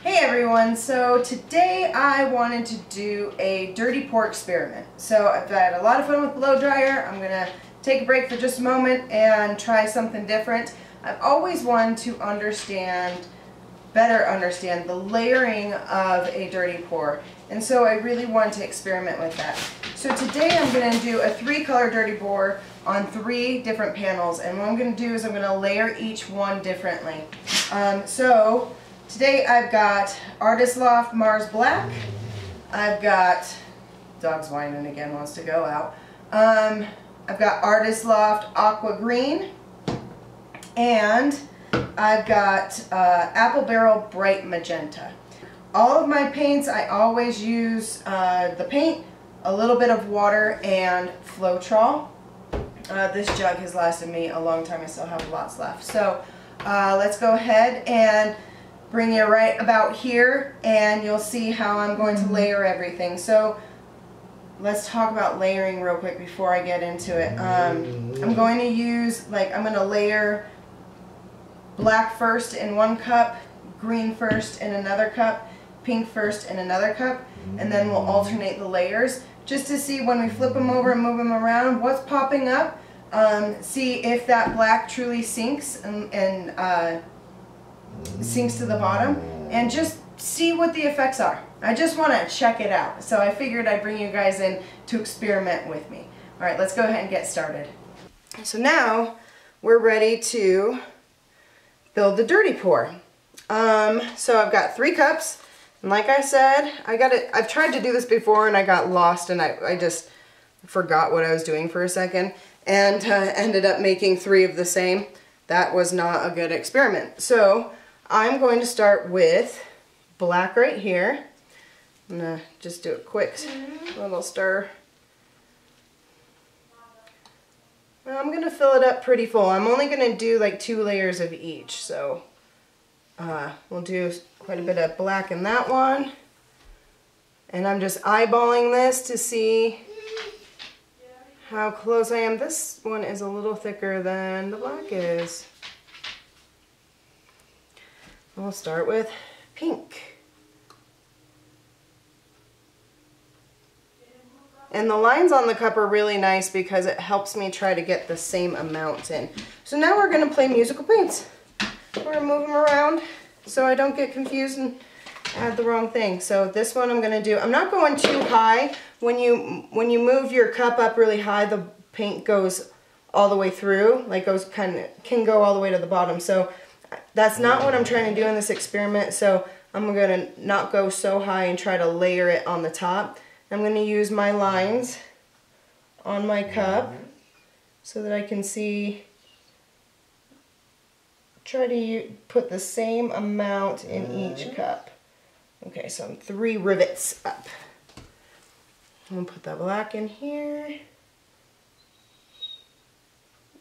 Hey everyone, so today I wanted to do a dirty pour experiment. So I've had a lot of fun with blow dryer. I'm going to take a break for just a moment and try something different. I've always wanted to better understand the layering of a dirty pour, and so I really wanted to experiment with that. So today I'm going to do a 3-color dirty pour on 3 different panels, and what I'm going to do is I'm going to layer each one differently. Today I've got Artist Loft Mars Black, I've got, dog's whining again, wants to go out, I've got Artist Loft Aqua Green, and I've got Apple Barrel Bright Magenta. All of my paints, I always use the paint, a little bit of water, and Floetrol. This jug has lasted me a long time. I still have lots left. So let's go ahead and bring you right about here, and you'll see how I'm going to layer everything. So let's talk about layering real quick before I get into it. I'm going to use, I'm going to layer black first in one cup, green first in another cup, pink first in another cup, and then we'll alternate the layers just to see when we flip them over and move them around what's popping up. See if that black truly sinks and sinks to the bottom, and just see what the effects are. I just want to check it out, so I figured I'd bring you guys in to experiment with me. Alright, let's go ahead and get started. So now we're ready to build the dirty pour. So I've got 3 cups, and like I said, I've tried to do this before and I got lost, and I just forgot what I was doing for a second, and ended up making 3 of the same. That was not a good experiment. So I'm going to start with black right here. I'm going to just do a quick little stir. Well, I'm going to fill it up pretty full. I'm only going to do like 2 layers of each. So we'll do quite a bit of black in that one. And I'm just eyeballing this to see how close I am. This one is a little thicker than the black is. We'll start with pink. And the lines on the cup are really nice because it helps me try to get the same amount in. So now we're going to play musical paints. We're going to move them around so I don't get confused and add the wrong thing. So this one I'm going to do, I'm not going too high. When you move your cup up really high, the paint goes all the way through, can go all the way to the bottom. So that's not what I'm trying to do in this experiment. So I'm going to not go so high and try to layer it on the top. I'm going to use my lines on my cup so that I can see, try to put the same amount in each cup. Okay, so I'm 3 rivets up. I'm going to put the black in here.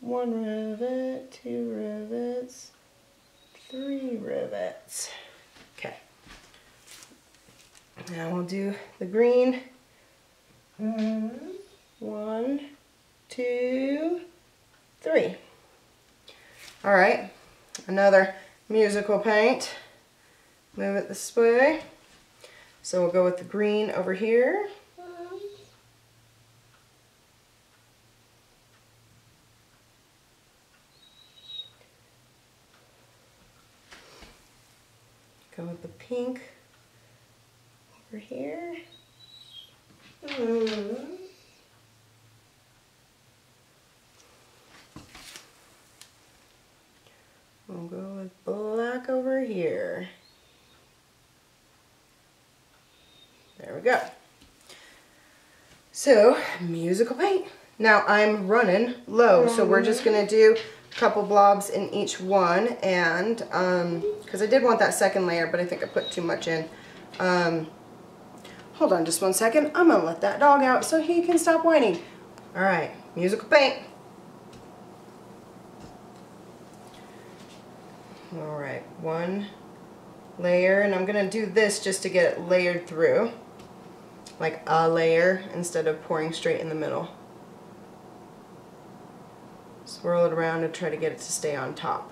1 rivet, 2 rivets, 3 rivets. Okay. Now we'll do the green. 1, 2, 3. Alright, another musical paint. Move it this way. So we'll go with the green over here. Go with the pink over here. We'll go with black over here. There we go. So, musical paint. Now I'm running low, so we're just going to do a couple blobs in each one, and because I did want that second layer, but I think I put too much in. Hold on just one second. I'm going to let that dog out so he can stop whining. Alright, musical paint. Alright, 1 layer, and I'm going to do this just to get it layered through. Like a layer instead of pouring straight in the middle. Swirl it around and try to get it to stay on top.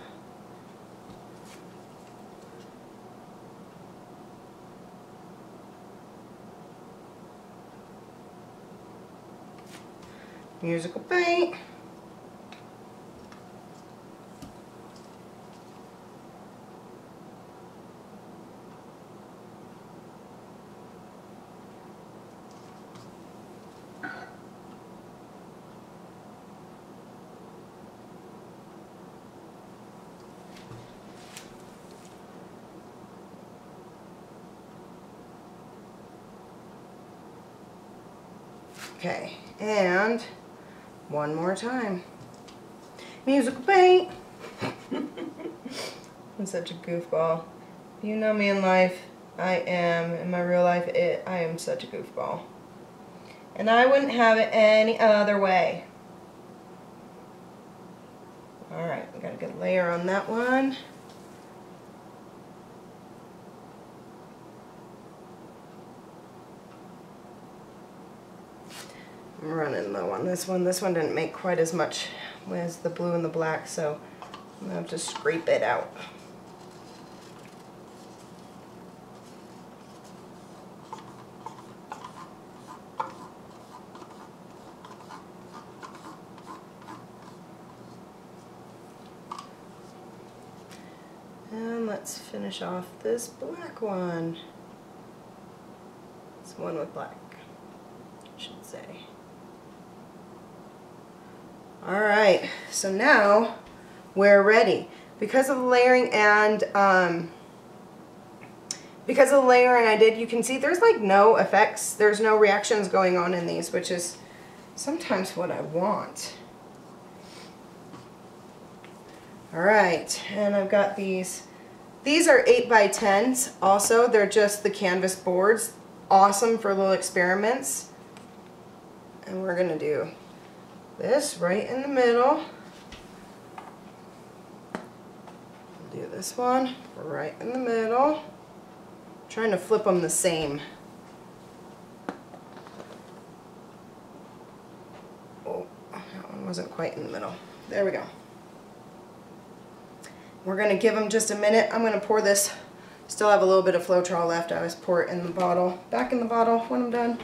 Musical paint. Okay, and one more time. Musical paint. I'm such a goofball. You know me in life. I am, in my real life, I am such a goofball. And I wouldn't have it any other way. Alright, we got a good layer on that one. I'm running low on this one. This one didn't make quite as much as the blue and the black, so I'm going to have to scrape it out. And let's finish off this black one. It's one with black, I should say. Alright, so now we're ready. Because of the layering and I did, you can see there's like no effects, there's no reactions going on in these, which is sometimes what I want. Alright, and I've got these. These are 8x10s also. They're just the canvas boards. Awesome for little experiments. And we're going to do this right in the middle. Do this one right in the middle. I'm trying to flip them the same. Oh, that one wasn't quite in the middle. There we go. We're going to give them just a minute. I'm going to pour this. Still have a little bit of Floetrol left. I always pour it in the bottle, back in the bottle when I'm done.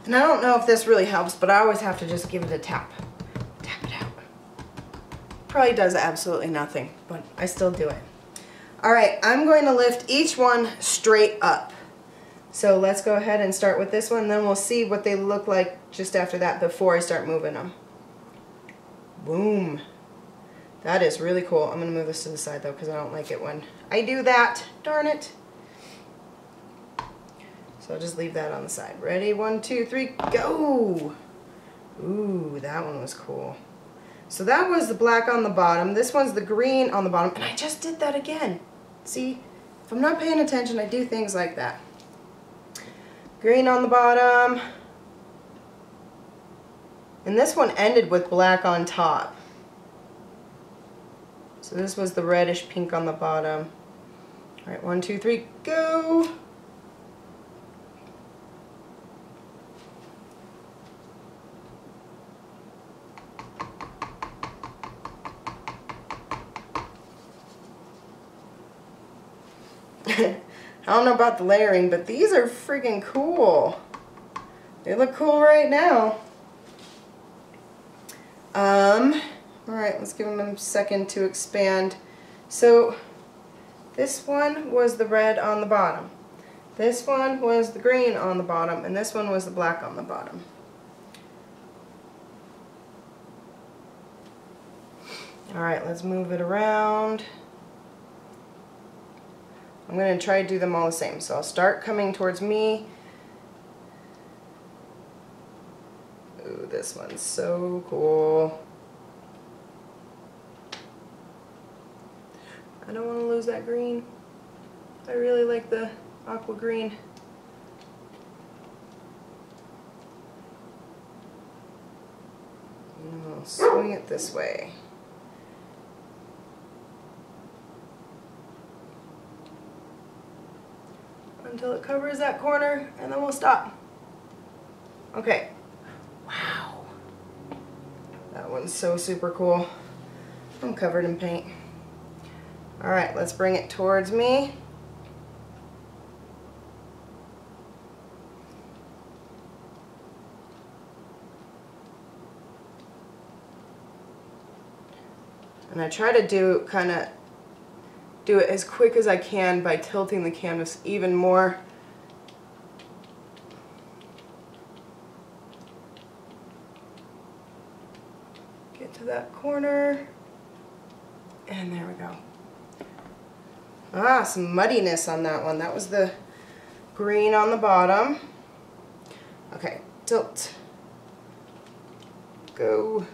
And I don't know if this really helps, but I always have to just give it a tap. Tap it out. Probably does absolutely nothing, but I still do it. Alright, I'm going to lift each one straight up. So let's go ahead and start with this one, then we'll see what they look like just after that before I start moving them. Boom. That is really cool. I'm going to move this to the side though because I don't like it when I do that. Darn it. So I'll just leave that on the side. Ready? 1, 2, 3, go! Ooh, that one was cool. So that was the black on the bottom. This one's the green on the bottom. And I just did that again. See? If I'm not paying attention, I do things like that. Green on the bottom. And this one ended with black on top. So this was the reddish pink on the bottom. Alright, 1, 2, 3, go! I don't know about the layering, but these are freaking cool. They look cool right now. Alright, let's give them a second to expand. So, this one was the red on the bottom. This one was the green on the bottom, and this one was the black on the bottom. Alright, let's move it around. I'm going to try to do them all the same. So I'll start coming towards me. Ooh, this one's so cool. I don't want to lose that green. I really like the aqua green. And I'll swing it this way. until it covers that corner, and then we'll stop. Okay. Wow. That one's so super cool. I'm covered in paint. All right, let's bring it towards me. And I try to do it as quick as I can by tilting the canvas even more. Get to that corner, and there we go. Ah, some muddiness on that one. That was the green on the bottom. Okay, tilt. Go.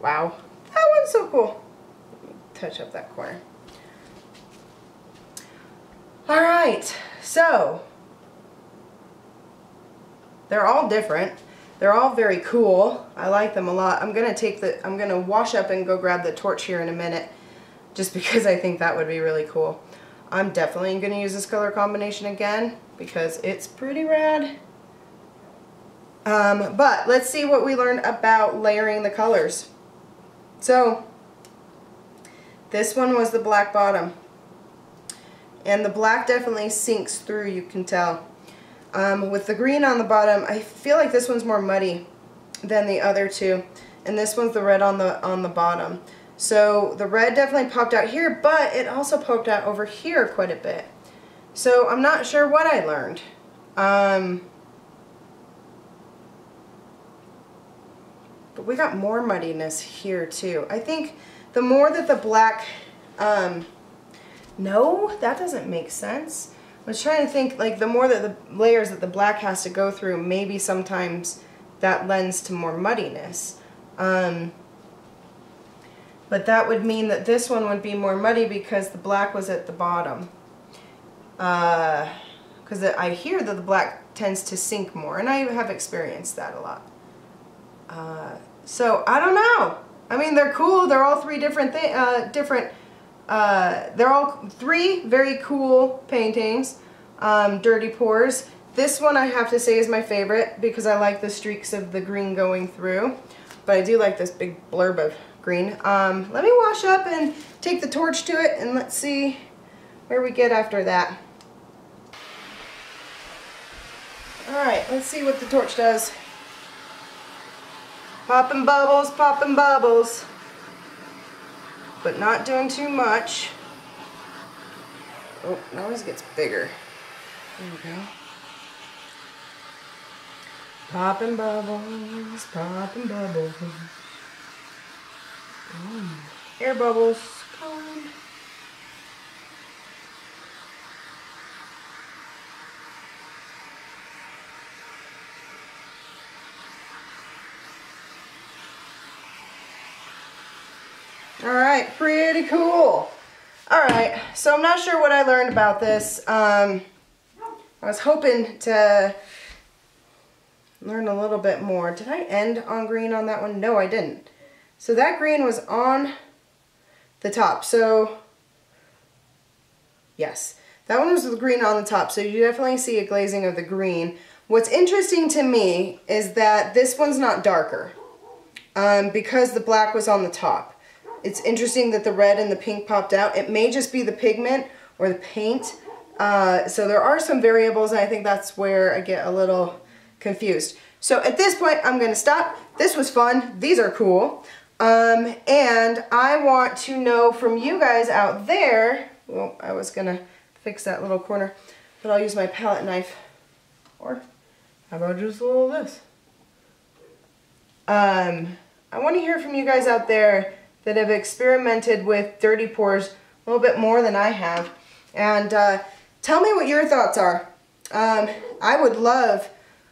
Wow, that one's so cool. Let me touch up that corner. All right, so they're all different. They're all very cool. I like them a lot. I'm gonna wash up and go grab the torch here in a minute, just because I think that would be really cool. I'm definitely gonna use this color combination again because it's pretty rad. But let's see what we learned about layering the colors. So this one was the black bottom, and the black definitely sinks through, you can tell. With the green on the bottom, I feel like this one's more muddy than the other two, and this one's the red on the bottom. So the red definitely popped out here, but it also poked out over here quite a bit. So I'm not sure what I learned. But we got more muddiness here too. I think the more that the black, no, that doesn't make sense. I was trying to think, like, the more that the layers that the black has to go through, maybe sometimes that lends to more muddiness. But that would mean that this one would be more muddy because the black was at the bottom. Because I hear that the black tends to sink more, and I have experienced that a lot. So I don't know. I mean, they're cool. They're all three different they're all three very cool paintings. Dirty Pours. This one I have to say is my favorite because I like the streaks of the green going through. But I do like this big blurb of green. Let me wash up and take the torch to it, and let's see where we get after that. Alright, let's see what the torch does. Popping bubbles, but not doing too much. Oh, it always gets bigger. There we go. Popping bubbles, popping bubbles. Air bubbles, come on. Alright, pretty cool. Alright, so I'm not sure what I learned about this. I was hoping to learn a little bit more. Did I end on green on that one? No, I didn't. So that green was on the top. So, yes, that one was the green on the top. So you definitely see a glazing of the green. What's interesting to me is that this one's not darker because the black was on the top. It's interesting that the red and the pink popped out. It may just be the pigment or the paint. So there are some variables, and I think that's where I get a little confused. So at this point, I'm going to stop. This was fun. These are cool. And I want to know from you guys out there, well, I was going to fix that little corner, but I'll use my palette knife. Or how about just a little of this? I want to hear from you guys out there that have experimented with Dirty Pours a little bit more than I have. And tell me what your thoughts are. I would love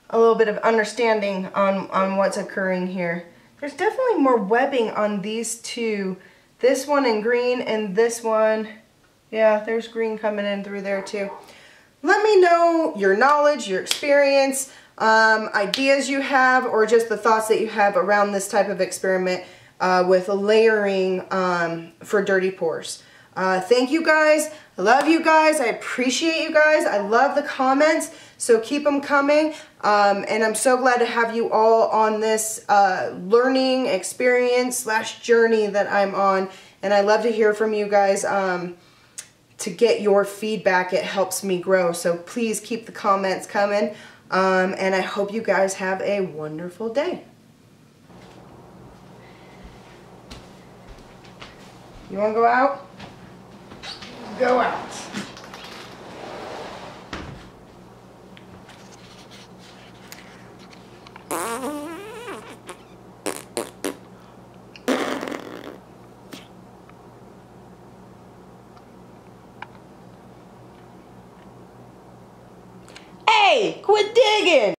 a little bit of understanding on what's occurring here. There's definitely more webbing on these two this one in green, and this one, yeah, there's green coming in through there too. Let me know your knowledge, your experience, ideas you have, or just the thoughts that you have around this type of experiment with layering for dirty pours. Thank you guys. I love you guys. I appreciate you guys. I love the comments, so keep them coming. And I'm so glad to have you all on this learning experience / journey that I'm on. And I love to hear from you guys to get your feedback. It helps me grow. So please keep the comments coming. And I hope you guys have a wonderful day. You want to go out? Go out. Hey, quit digging!